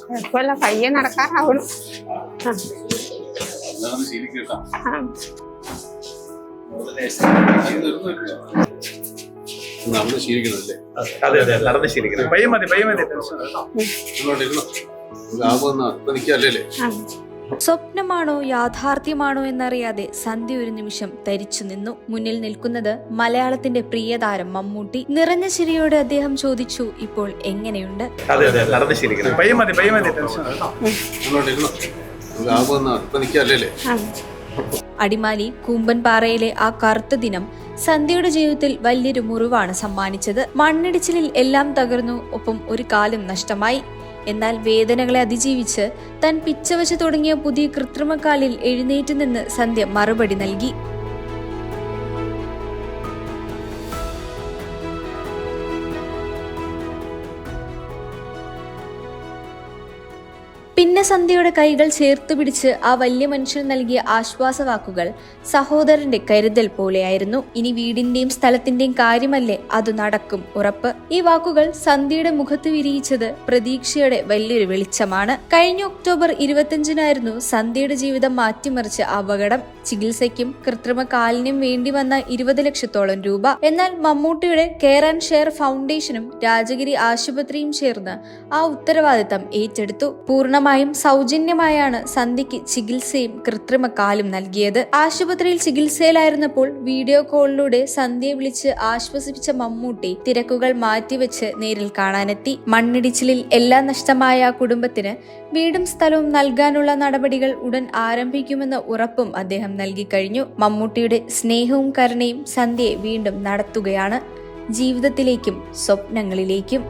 കുഴപ്പമില്ല, പയ്യെ നടക്കാറാവണം. നടന്ന് ശീലിക്കണല്ലേ? അതെ അതെ, നടന്ന് ശീലിക്കണം. പയ്യെ മതി, പയ്യെ മതി. സ്വപ്നമാണോ യാഥാർത്ഥ്യമാണോ എന്നറിയാതെ സന്ധ്യ ഒരു നിമിഷം തരിച്ചു നിന്നു. മുന്നിൽ നിൽക്കുന്നത് മലയാളത്തിന്റെ പ്രിയതാരം മമ്മൂട്ടി. നിറഞ്ഞ ചിരിയോടെ അദ്ദേഹം ചോദിച്ചു, ഇപ്പോൾ എങ്ങനെയുണ്ട്? അതെ അതെ, നടന്ന് ശീലിക്കണം. പയ്യെ മതി, പയ്യെ മതി. അടിമാലി കൂമ്പൻപാറയിലെ ആ കറുത്ത ദിനം സന്ധ്യയുടെ ജീവിതത്തിൽ വലിയൊരു മുറിവാണ് സമ്മാനിച്ചത്. മണ്ണിടിച്ചിലിൽ എല്ലാം തകർന്നു, ഒപ്പം ഒരു കാലും നഷ്ടമായി. എന്നാൽ വേദനകളെ അതിജീവിച്ച് താൻ പിച്ചവച്ച് തുടങ്ങിയ പുതിയ കൃത്രിമക്കാലിൽ എഴുന്നേറ്റ് നിന്ന് സന്ധ്യ മറുപടി നൽകി. പിന്നെ സന്ധ്യയുടെ കൈകൾ ചേർത്ത് പിടിച്ച് ആ വലിയ മനുഷ്യൻ നൽകിയ ആശ്വാസവാക്കുകൾ സഹോദരന്റെ കരുതൽ പോലെയായിരുന്നു. ഇനി വീടിന്റെയും സ്ഥലത്തിന്റെയും കാര്യമല്ലേ, അത് നടക്കും ഉറപ്പ്. ഈ വാക്കുകൾ സന്ധ്യയുടെ മുഖത്ത് വിരിയിച്ചത് പ്രതീക്ഷയുടെ വലിയൊരു വെളിച്ചമാണ്. കഴിഞ്ഞ ഒക്ടോബർ 25-നായിരുന്നു സന്ധ്യയുടെ ജീവിതം മാറ്റിമറിച്ച അപകടം. ചികിത്സയ്ക്കും കൃത്രിമ കാലിനും വേണ്ടി വന്ന 20 ലക്ഷത്തോളം രൂപ. എന്നാൽ മമ്മൂട്ടിയുടെ കെയർ ആൻഡ് ഷെയർ ഫൗണ്ടേഷനും രാജഗിരി ആശുപത്രിയും ചേർന്ന് ആ ഉത്തരവാദിത്തം ഏറ്റെടുത്തു. പൂർണ്ണമായും സൗജന്യമായാണ് സന്ധ്യയ്ക്ക് ചികിത്സയും കൃത്രിമ കാലും നൽകിയത്. ആശുപത്രിയിൽ ചികിത്സയിലായിരുന്നപ്പോൾ വീഡിയോ കോളിലൂടെ സന്ധ്യയെ വിളിച്ച് ആശ്വസിപ്പിച്ച മമ്മൂട്ടി തിരക്കുകൾ മാറ്റിവെച്ച് നേരിൽ കാണാനെത്തി. മണ്ണിടിച്ചിലിൽ എല്ലാം നഷ്ടമായ ആ കുടുംബത്തിന് വീടും സ്ഥലവും നൽകാനുള്ള നടപടികൾ ഉടൻ ആരംഭിക്കുമെന്ന ഉറപ്പും അദ്ദേഹം നൽകി കഴിഞ്ഞു. മമ്മൂട്ടിയുടെ സ്നേഹവും കരുണയും സന്ധ്യയെ വീണ്ടും നടത്തുകയാണ് ജീവിതത്തിലേക്കും സ്വപ്നങ്ങളിലേക്കും.